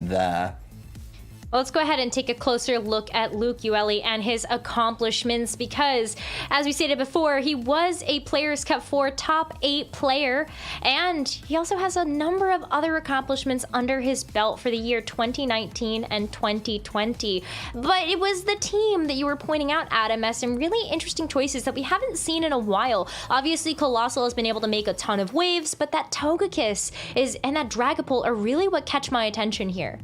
there. Well, let's go ahead and take a closer look at Luke Iuele and his accomplishments because, as we stated before, he was a Players' Cup 4 top 8 player, and he also has a number of other accomplishments under his belt for the year 2019 and 2020. But it was the team that you were pointing out, Adam, as some really interesting choices that we haven't seen in a while. Obviously, Colossal has been able to make a ton of waves, but that Togekiss and that Dragapult are really what catch my attention here.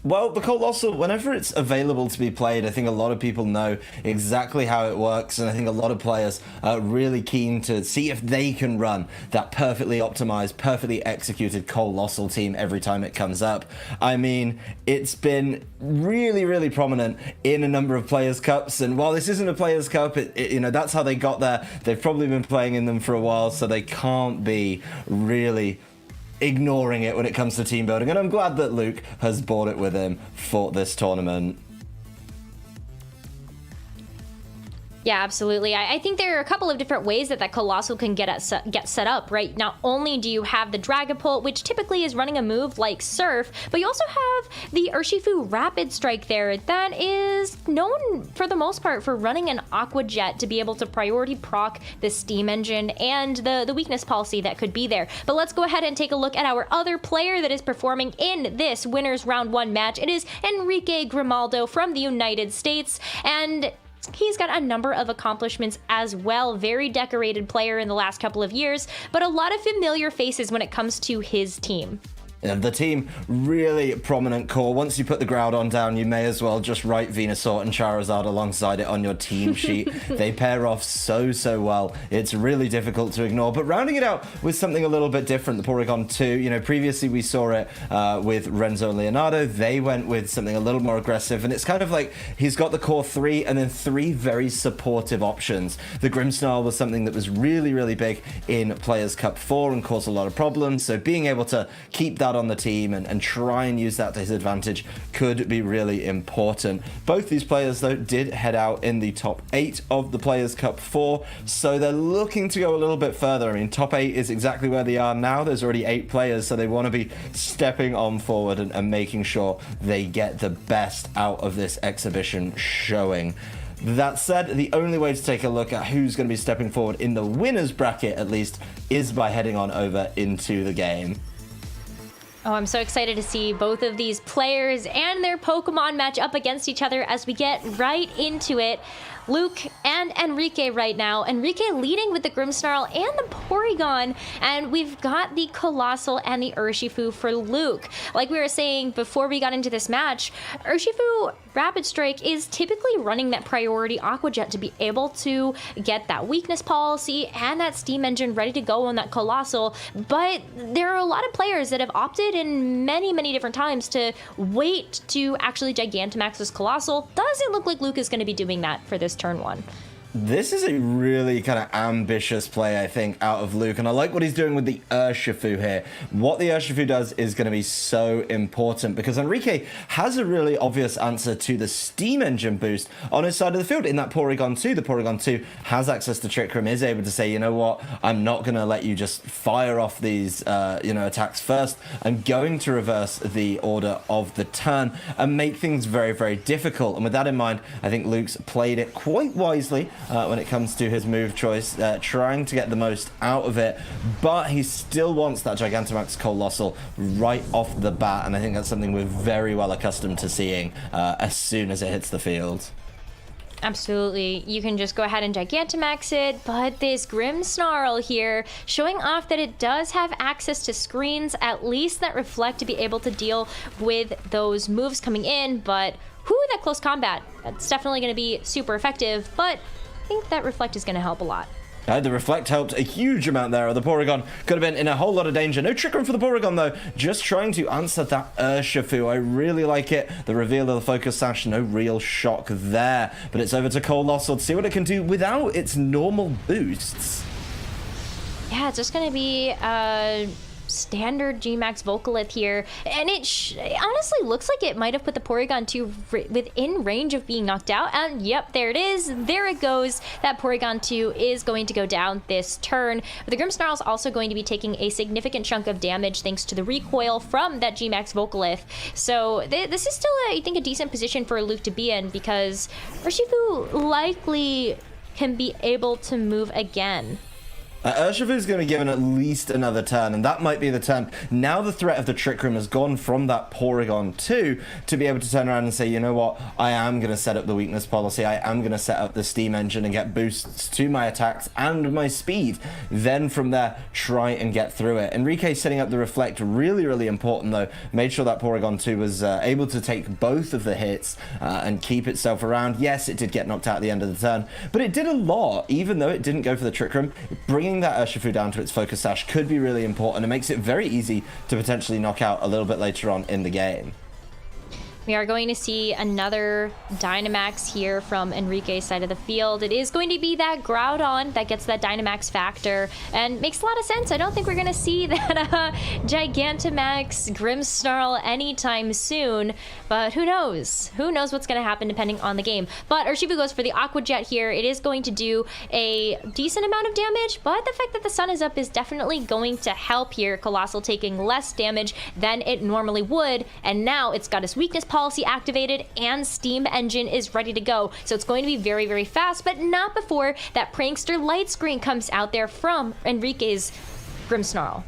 Well, the Colossal, whenever it's available to be played, I think a lot of people know exactly how it works, and I think a lot of players are really keen to see if they can run that perfectly optimized, perfectly executed Colossal team every time it comes up. I mean, it's been really, really prominent in a number of Players' Cups, and while this isn't a Players' Cup, you know, that's how they got there. They've probably been playing in them for a while, so they can't be really ignoring it when it comes to team building, and I'm glad that Luke has brought it with him for this tournament. Yeah, absolutely. I think there are a couple of different ways that Colossal can get set up, right? Not only do you have the Dragapult, which typically is running a move like Surf, but you also have the Urshifu Rapid Strike there that is known for the most part for running an Aqua Jet to be able to priority proc the Steam Engine and the weakness policy that could be there. But let's go ahead and take a look at our other player that is performing in this Winners Round 1 match. It is Enrique Grimaldo from the United States, and he's got a number of accomplishments as well. Very decorated player in the last couple of years, but a lot of familiar faces when it comes to his team. The team, really prominent core. Once you put the Groudon down, you may as well just write Venusaur and Charizard alongside it on your team sheet. They pair off so well. It's really difficult to ignore. But rounding it out with something a little bit different, the Porygon 2, you know, previously we saw it with Renzo and Leonardo. They went with something a little more aggressive, and it's kind of like he's got the core 3 and then 3 very supportive options. The Grimmsnarl was something that was really big in Players' Cup 4 and caused a lot of problems, so being able to keep that on the team and try and use that to his advantage could be really important. Both these players, though, did head out in the top 8 of the Players' Cup 4, so they're looking to go a little bit further. I mean, top 8 is exactly where they are now. There's already 8 players, so they want to be stepping on forward and making sure they get the best out of this exhibition showing. That said, the only way to take a look at who's going to be stepping forward in the winners bracket, at least, is by heading on over into the game. Oh, I'm so excited to see both of these players and their Pokemon match up against each other as we get right into it. Luke and Enrique right now. Enrique leading with the Grimmsnarl and the Porygon, and we've got the Colossal and the Urshifu for Luke. Like we were saying before we got into this match, Urshifu Rapid Strike is typically running that priority Aqua Jet to be able to get that weakness policy and that Steam Engine ready to go on that Colossal, but there are a lot of players that have opted in many different times to wait to actually Gigantamax this Colossal. Doesn't look like Luke is going to be doing that for this turn 1. This is a really kind of ambitious play, I think, out of Luke, and I like what he's doing with the Urshifu here. What the Urshifu does is going to be so important because Enrique has a really obvious answer to the Steam Engine boost on his side of the field in that Porygon 2. The Porygon 2 has access to Trick Room, is able to say, you know what, I'm not going to let you just fire off these attacks first. I'm going to reverse the order of the turn and make things very difficult. And with that in mind, I think Luke's played it quite wisely when it comes to his move choice, trying to get the most out of it, but he still wants that Gigantamax Colossal right off the bat, and I think that's something we're very well accustomed to seeing as soon as it hits the field. Absolutely. You can just go ahead and Gigantamax it, but this Grimmsnarl here showing off that it does have access to screens, at least that reflect to be able to deal with those moves coming in, but that close combat. That's definitely going to be super effective, but I think that Reflect is going to help a lot. The Reflect helped a huge amount there. The Porygon could have been in a whole lot of danger. No Trick Room for the Porygon, though. Just trying to answer that Urshifu. I really like it. The reveal of the Focus Sash, no real shock there. But it's over to Colossal to see what it can do without its normal boosts. Yeah, it's just going to be standard G-Max Volcalith here, and it honestly looks like it might have put the Porygon 2 within range of being knocked out, and yep, there it is. There it goes. That Porygon 2 is going to go down this turn. But the Grimmsnarl is also going to be taking a significant chunk of damage thanks to the recoil from that G-Max Volcalith. So this is still, I think, a decent position for Luke to be in, because Urshifu likely can be able to move again. Urshifu's going to be given at least another turn, and that might be the turn. Now the threat of the Trick Room has gone from that Porygon 2 to be able to turn around and say, you know what, I am going to set up the weakness policy, I am going to set up the Steam Engine and get boosts to my attacks and my speed. Then from there, try and get through it. Enrique setting up the Reflect, really, really important though. Made sure that Porygon 2 was able to take both of the hits and keep itself around. Yes, it did get knocked out at the end of the turn, but it did a lot, even though it didn't go for the Trick Room. Bringing that Urshifu down to its Focus Sash could be really important. It makes it very easy to potentially knock out a little bit later on in the game. We are going to see another Dynamax here from Enrique's side of the field. It is going to be that Groudon that gets that Dynamax factor, and makes a lot of sense. I don't think we're going to see that Gigantamax Grimmsnarl anytime soon, but who knows? Who knows what's going to happen depending on the game. But Urshifu goes for the Aqua Jet here. It is going to do a decent amount of damage, but the fact that the sun is up is definitely going to help here. Colossal taking less damage than it normally would, and now it's got its weakness policy activated and Steam Engine is ready to go. So it's going to be very, very fast, but not before that Prankster Light Screen comes out there from Enrique's Grimmsnarl.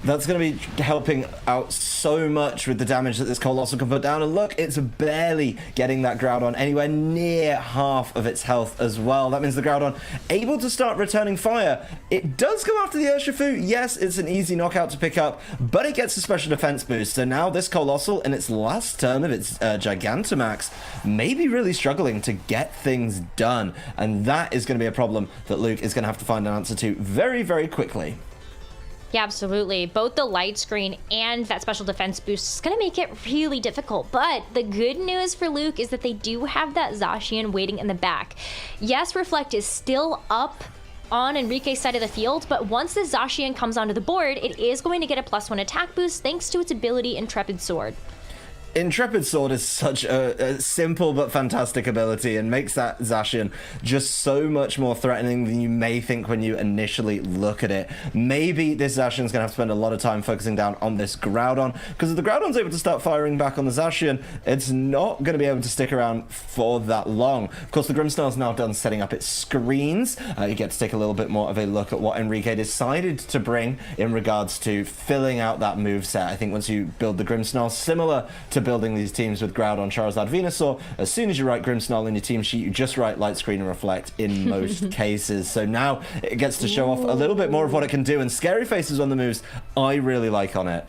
That's going to be helping out so much with the damage that this Colossal can put down. And look, it's barely getting that Groudon anywhere near half of its health as well. That means the Groudon able to start returning fire. It does go after the Urshifu. Yes, it's an easy knockout to pick up, but it gets a special defense boost. So now this Colossal, in its last turn of its Gigantamax, may be really struggling to get things done. And that is going to be a problem that Luke is going to have to find an answer to very, very quickly. Yeah, absolutely. Both the light screen and that special defense boost is going to make it really difficult. But the good news for Luke is that they do have that Zacian waiting in the back. Yes, Reflect is still up on Enrique's side of the field, but once the Zacian comes onto the board, it is going to get a +1 attack boost thanks to its ability Intrepid Sword. Intrepid Sword is such a simple but fantastic ability, and makes that Zacian just so much more threatening than you may think when you initially look at it. Maybe this Zacian's going to have to spend a lot of time focusing down on this Groudon, because if the Groudon's able to start firing back on the Zacian, it's not going to be able to stick around for that long. Of course, the Grimmsnarl's now done setting up its screens. You get to take a little bit more of a look at what Enrique decided to bring in regards to filling out that moveset. I think once you build the Grimmsnarl, similar to building these teams with Groudon, Charizard, Venusaur, as soon as you write Grimmsnarl in your team sheet, you just write Light Screen and Reflect in most cases. So now it gets to show off a little bit more of what it can do, and Scary Face is one of the moves I really like on it.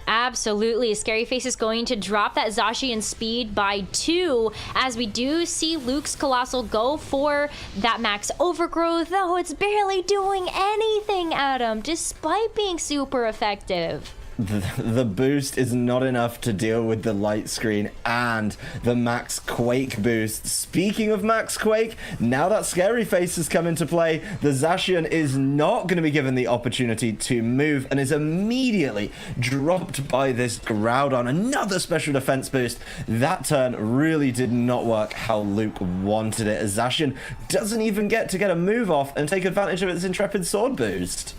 Absolutely. Scary Face is going to drop that Zacian speed by 2, as we do see Luke's Colossal go for that Max Overgrowth, though it's barely doing anything, Adam, despite being super effective. The boost is not enough to deal with the light screen and the Max Quake boost. Speaking of Max Quake, now that Scary Face has come into play, the Zacian is not going to be given the opportunity to move and is immediately dropped by this Groudon. Another special defense boost. That turn really did not work how Luke wanted it, as Zacian doesn't even get to get a move off and take advantage of its Intrepid Sword boost.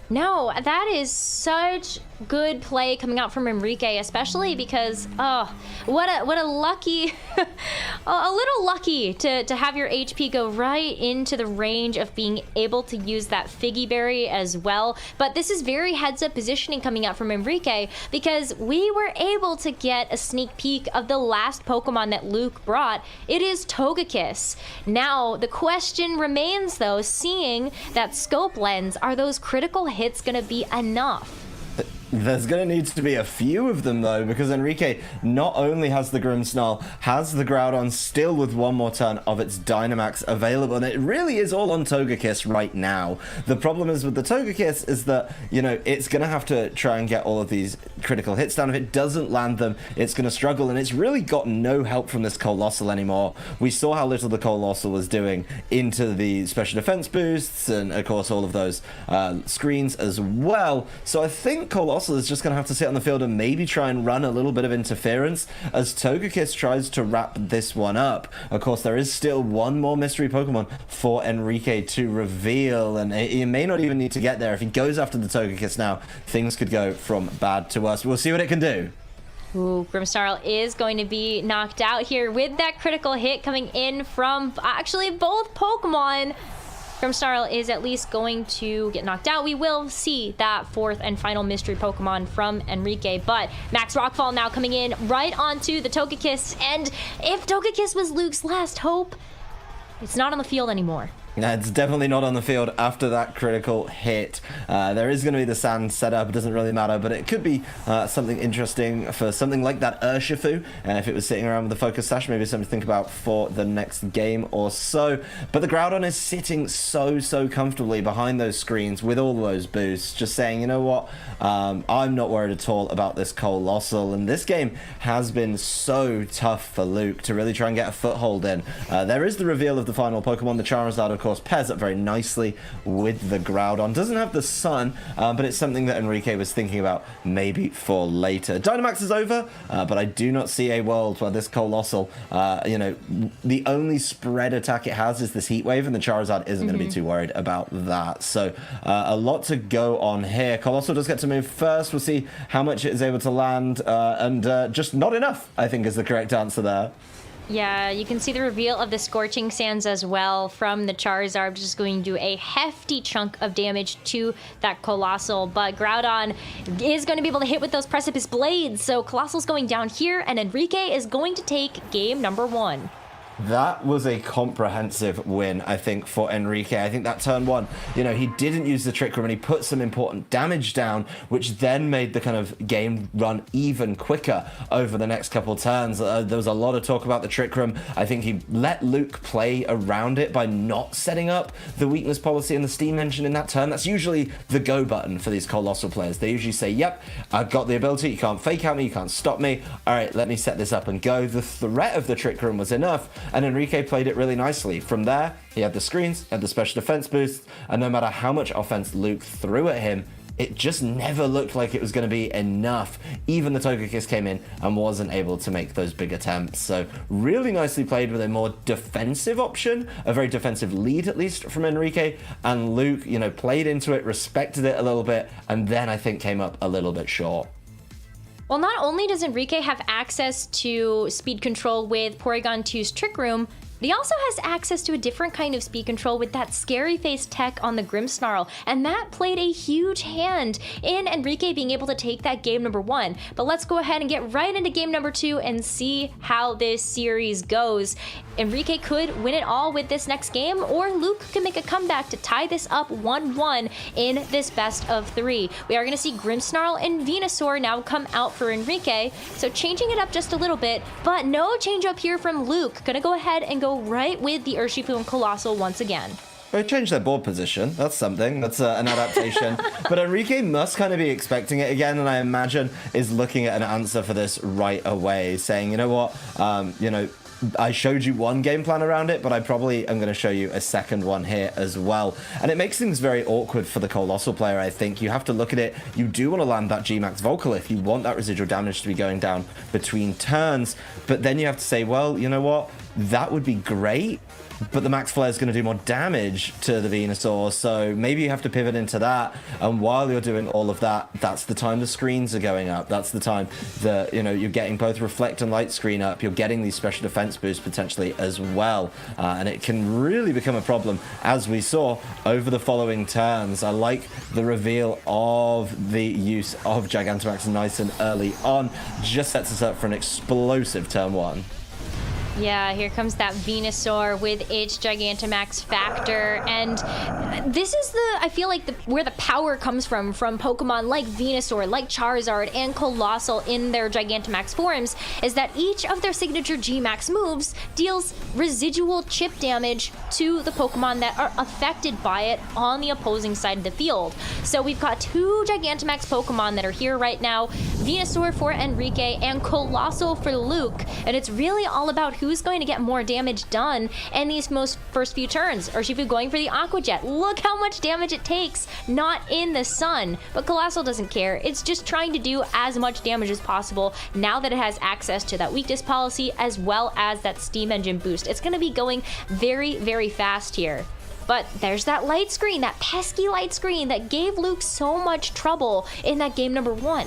No, that is such good play coming out from Enrique, especially because, what a lucky, a little lucky to have your HP go right into the range of being able to use that Figgy Berry as well. But this is very heads-up positioning coming out from Enrique, because we were able to get a sneak peek of the last Pokemon that Luke brought. It is Togekiss. Now, the question remains, though, seeing that scope lens, are those critical hits gonna be enough? There's going to need to be a few of them, though, because Enrique not only has the Grimmsnarl, has the Groudon still with one more turn of its Dynamax available, and it really is all on Togekiss right now. The problem is with the Togekiss is that, you know, it's going to have to try and get all of these critical hits down. If it doesn't land them, it's going to struggle, and it's really got no help from this Colossal anymore. We saw how little the Colossal was doing into the special defense boosts, and, of course, all of those screens as well. So I think Colossal is just going to have to sit on the field and maybe try and run a little bit of interference as Togekiss tries to wrap this one up. Of course, there is still one more mystery Pokemon for Enrique to reveal, and he may not even need to get there. If he goes after the Togekiss now, things could go from bad to worse. We'll see what it can do. Ooh, Grimmsnarl is going to be knocked out here with that critical hit coming in from actually both Pokemon. Grimmsnarl is at least going to get knocked out. We will see that fourth and final mystery Pokemon from Enrique, but Max Rockfall now coming in right onto the Togekiss, and if Togekiss was Luke's last hope, it's not on the field anymore. No, it's definitely not on the field after that critical hit. There is going to be the sand setup. It doesn't really matter, but it could be something interesting for something like that Urshifu. If it was sitting around with the Focus Sash, maybe something to think about for the next game or so. But the Groudon is sitting so comfortably behind those screens with all those boosts, just saying, you know what, I'm not worried at all about this Colossal. And this game has been so tough for Luke to really try and get a foothold in. There is the reveal of the final Pokemon, the Charizard, of course, pairs up very nicely with the Groudon. Doesn't have the sun, but it's something that Enrique was thinking about maybe for later. Dynamax is over, but I do not see a world where this Colossal, you know, the only spread attack it has is this Heat Wave, and the Charizard isn't going to be too worried about that. So a lot to go on here. Colossal does get to move first. We'll see how much it is able to land, and just not enough, I think, is the correct answer there. Yeah, you can see the reveal of the Scorching Sands as well from the Charizard, just going to do a hefty chunk of damage to that Colossal. But Groudon is going to be able to hit with those Precipice Blades, so Colossal's going down here, and Enrique is going to take game number 1. That was a comprehensive win, I think, for Enrique. I think that turn 1, you know, he didn't use the Trick Room and he put some important damage down, which then made the kind of game run even quicker over the next couple turns. There was a lot of talk about the Trick Room. I think he let Luke play around it by not setting up the weakness policy and the Steam Engine in that turn. That's usually the go button for these Colossal players. They usually say, yep, I've got the ability, you can't fake out me, you can't stop me. All right, let me set this up and go. The threat of the Trick Room was enough, and Enrique played it really nicely. From there, he had the screens, had the special defense boost, and no matter how much offense Luke threw at him, it just never looked like it was going to be enough. Even the Togekiss came in and wasn't able to make those big attempts. So really nicely played with a more defensive option, a very defensive lead at least from Enrique, and Luke, you know, played into it, respected it a little bit, and then I think came up a little bit short. Well, not only does Enrique have access to speed control with Porygon 2's Trick Room, but he also has access to a different kind of speed control with that Scary Face tech on the Grimmsnarl, and that played a huge hand in Enrique being able to take that game number 1. But let's go ahead and get right into game number 2 and see how this series goes. Enrique could win it all with this next game, or Luke could make a comeback to tie this up 1-1 in this best of 3. We are going to see Grimmsnarl and Venusaur now come out for Enrique, so changing it up just a little bit, but no change up here from Luke. Gonna go ahead and go right with the Urshifu and Colossal once again. They changed their board position. That's something. That's an adaptation. But Enrique must kind of be expecting it again, and I imagine is looking at an answer for this right away, saying, you know what, you know, I showed you one game plan around it, but I probably am going to show you a second one here as well. And it makes things very awkward for the Colossal player, I think. You have to look at it. You do want to land that G-Max Volcalith. You want that residual damage to be going down between turns. But then you have to say, well, you know what? That would be great, but the Max Flare is going to do more damage to the Venusaur, so maybe you have to pivot into that. And while you're doing all of that, that's the time the screens are going up. That's the time that, you know, you're getting both Reflect and Light Screen up. You're getting these special defense boosts potentially as well, and it can really become a problem, as we saw over the following turns. I like the reveal of the use of Gigantamax nice and early on. Just sets us up for an explosive turn 1. Yeah, here comes that Venusaur with its Gigantamax factor, and this is I feel like where the power comes from Pokemon like Venusaur, like Charizard, and Colossal in their Gigantamax forms, is that each of their signature G-Max moves deals residual chip damage to the Pokemon that are affected by it on the opposing side of the field. So we've got 2 Gigantamax Pokemon that are here right now, Venusaur for Enrique and Colossal for Luke, and it's really all about who's going to get more damage done in these first few turns. Urshifu going for the Aqua Jet. Look how much damage it takes, not in the sun. But Colossal doesn't care. It's just trying to do as much damage as possible now that it has access to that weakness policy as well as that steam engine boost. It's going to be going very, very fast here. But there's that light screen, that pesky light screen that gave Luke so much trouble in that game number 1.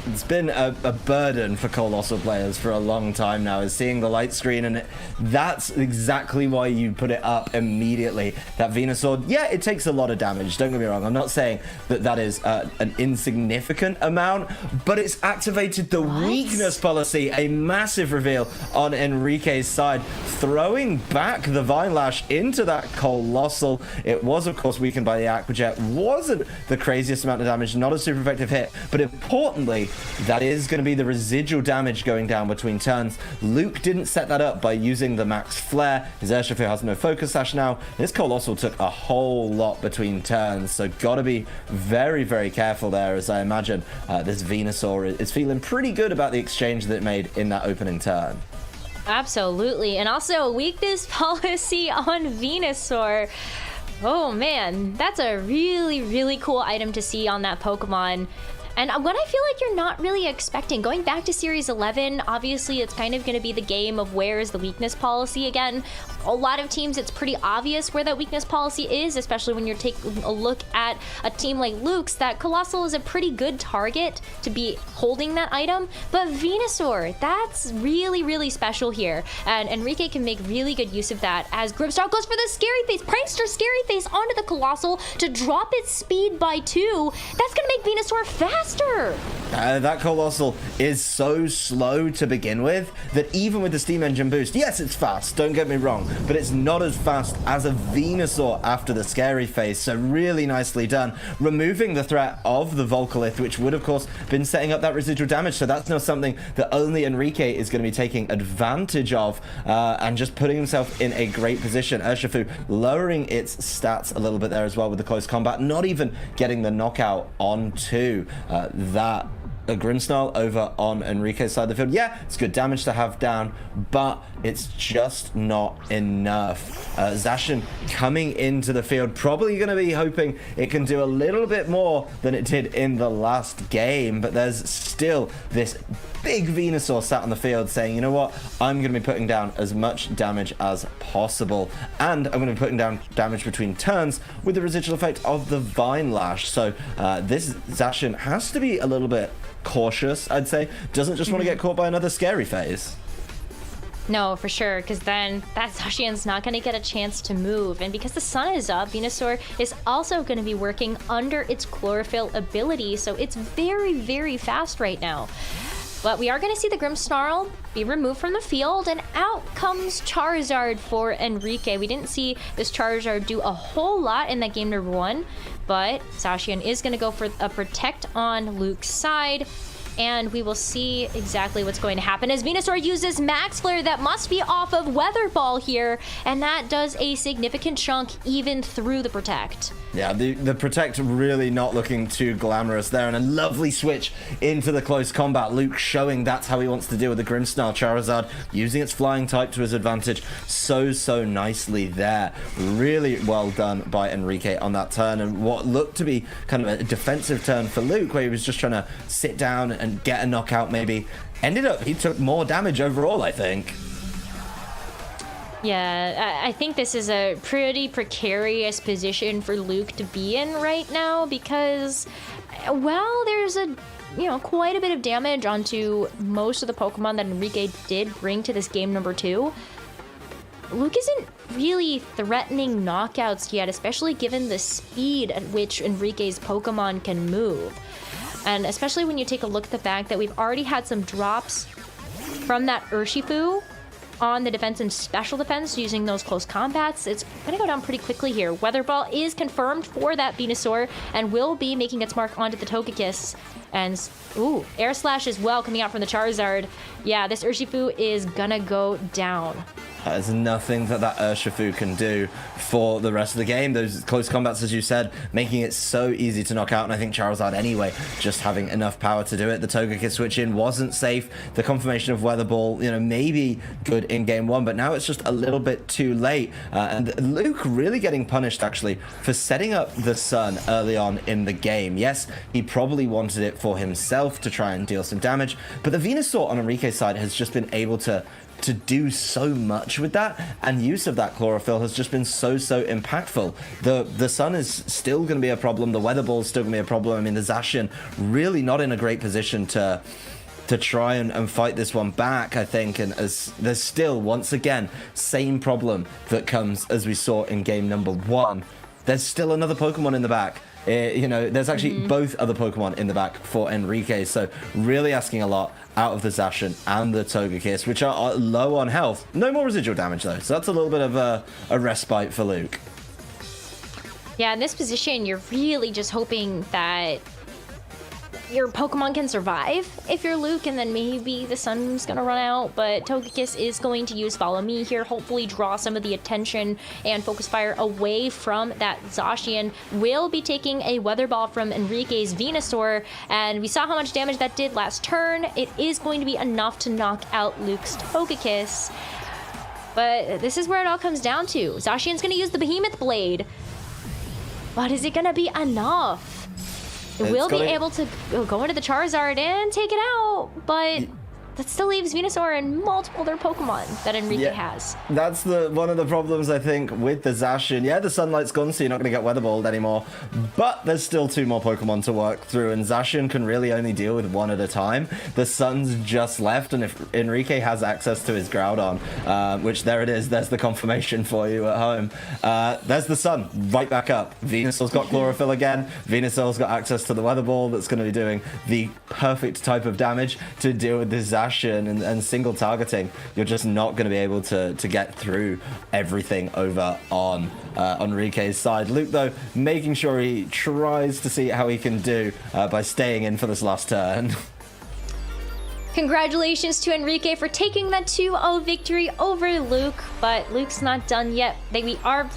It's been a burden for Colossal players for a long time now, is seeing the light screen, and that's exactly why you put it up immediately. That Venusaur, yeah, it takes a lot of damage, don't get me wrong. I'm not saying that is an insignificant amount, but it's activated the weakness policy, a massive reveal on Enrique's side, throwing back the Vine Lash into that Colossal. It was, of course, weakened by the Aqua Jet. Wasn't the craziest amount of damage, not a super effective hit, but importantly, that is going to be the residual damage going down between turns. Luke didn't set that up by using the max flare. His Urshifu has no focus sash now. This Colossal took a whole lot between turns, so gotta be very, very careful there, as I imagine this Venusaur is feeling pretty good about the exchange that it made in that opening turn. Absolutely, and also weakness policy on Venusaur. Oh man, that's a really, really cool item to see on that Pokemon. And what I feel like you're not really expecting, going back to Series 11, obviously it's kind of going to be the game of where is the weakness policy again. A lot of teams, it's pretty obvious where that weakness policy is, especially when you're taking a look at a team like Luke's, that Colossal is a pretty good target to be holding that item. But Venusaur, that's really, really special here. And Enrique can make really good use of that as Grimmsnarl goes for the Scary Face, Prankster Scary Face onto the Colossal to drop its speed by 2. That's going to make Venusaur faster. That Colossal is so slow to begin with that even with the steam engine boost, yes, it's fast, don't get me wrong, but it's not as fast as a Venusaur after the Scary Face. So really nicely done, removing the threat of the Volcalith, which would of course been setting up that residual damage. So that's now something that only Enrique is going to be taking advantage of, and just putting himself in a great position. Urshifu lowering its stats a little bit there as well with the close combat, not even getting the knockout onto that Grimmsnarl over on Enrique's side of the field. Yeah, it's good damage to have down, but it's just not enough. Zacian coming into the field, probably going to be hoping it can do a little bit more than it did in the last game, but there's still this big Venusaur sat on the field saying, you know what, I'm going to be putting down as much damage as possible, and I'm going to be putting down damage between turns with the residual effect of the Vine Lash. So this Zacian has to be a little bit cautious, I'd say. Doesn't just want to get caught by another Scary Face. No, for sure, because then that Zacian's not going to get a chance to move. And because the sun is up, Venusaur is also going to be working under its Chlorophyll ability, so it's very, very fast right now. But we are going to see the Grimmsnarl be removed from the field, and out comes Charizard for Enrique. We didn't see this Charizard do a whole lot in that game number 1, but Zacian is going to go for a Protect on Luke's side, and we will see exactly what's going to happen as Venusaur uses Max Flare that must be off of Weather Ball here, and that does a significant chunk even through the Protect. Yeah, the Protect really not looking too glamorous there, and a lovely switch into the close combat. Luke showing that's how he wants to deal with the Grimmsnarl. Charizard using its flying type to his advantage so nicely there. Really well done by Enrique on that turn, and what looked to be kind of a defensive turn for Luke, where he was just trying to sit down and get a knockout maybe. Ended up, he took more damage overall, I think. Yeah, I think this is a pretty precarious position for Luke to be in right now because, well, there's quite a bit of damage onto most of the Pokemon that Enrique did bring to this game number 2. Luke isn't really threatening knockouts yet, especially given the speed at which Enrique's Pokemon can move. And especially when you take a look at the fact that we've already had some drops from that Urshifu on the defense and special defense using those close combats. It's going to go down pretty quickly here. Weather Ball is confirmed for that Venusaur and will be making its mark onto the Togekiss. And, ooh, Air Slash as well coming out from the Charizard. Yeah, this Urshifu is gonna go down. There's nothing that Urshifu can do for the rest of the game. Those close combats, as you said, making it so easy to knock out. And I think Charizard, anyway, just having enough power to do it. The Togekiss switch in wasn't safe. The confirmation of Weather Ball, you know, maybe good in game one, but now it's just a little bit too late. And Luke really getting punished, actually, for setting up the Sun early on in the game. Yes, he probably wanted it for himself to try and deal some damage, but the Venusaur on Enrique's side has just been able to do so much with that, and use of that chlorophyll has just been so impactful. The Sun is still going to be a problem. The Weather Ball is still going to be a problem. I mean, the Zacian really not in a great position to try and fight this one back, I think. And as there's still, once again, same problem that comes as we saw in game number 1. There's still another Pokemon in the back. You know, there's actually both other Pokemon in the back for Enrique, so really asking a lot out of the Zacian and the Togekiss, which are low on health. No more residual damage, though, so that's a little bit of a respite for Luke. Yeah, in this position, you're really just hoping that your Pokemon can survive if you're Luke, and then maybe the Sun's gonna run out, but Togekiss is going to use Follow Me here, hopefully draw some of the attention and focus fire away from that Zacian. Will be taking a Weather Ball from Enrique's Venusaur, and we saw how much damage that did last turn. It is going to be enough to knock out Luke's Togekiss, but this is where it all comes down to. Zacian's gonna use the Behemoth Blade, but is it gonna be enough? It will be able to go into the Charizard and take it out, but that still leaves Venusaur and multiple other Pokemon that Enrique has. That's one of the problems, I think, with the Zacian. Yeah, the Sunlight's gone, so you're not going to get Weather Balled anymore, but there's still 2 more Pokemon to work through, and Zacian can really only deal with 1 at a time. The Sun's just left, and if Enrique has access to his Groudon, which there it is, there's the confirmation for you at home. There's the Sun, right back up. Venusaur's got Chlorophyll again. Venusaur's got access to the Weather Ball that's going to be doing the perfect type of damage to deal with this Zacian. And single targeting. You're just not going to be able to get through everything over on Enrique's side. Luke, though, making sure he tries to see how he can do by staying in for this last turn. Congratulations to Enrique for taking that 2-0 victory over Luke, but Luke's not done yet. We are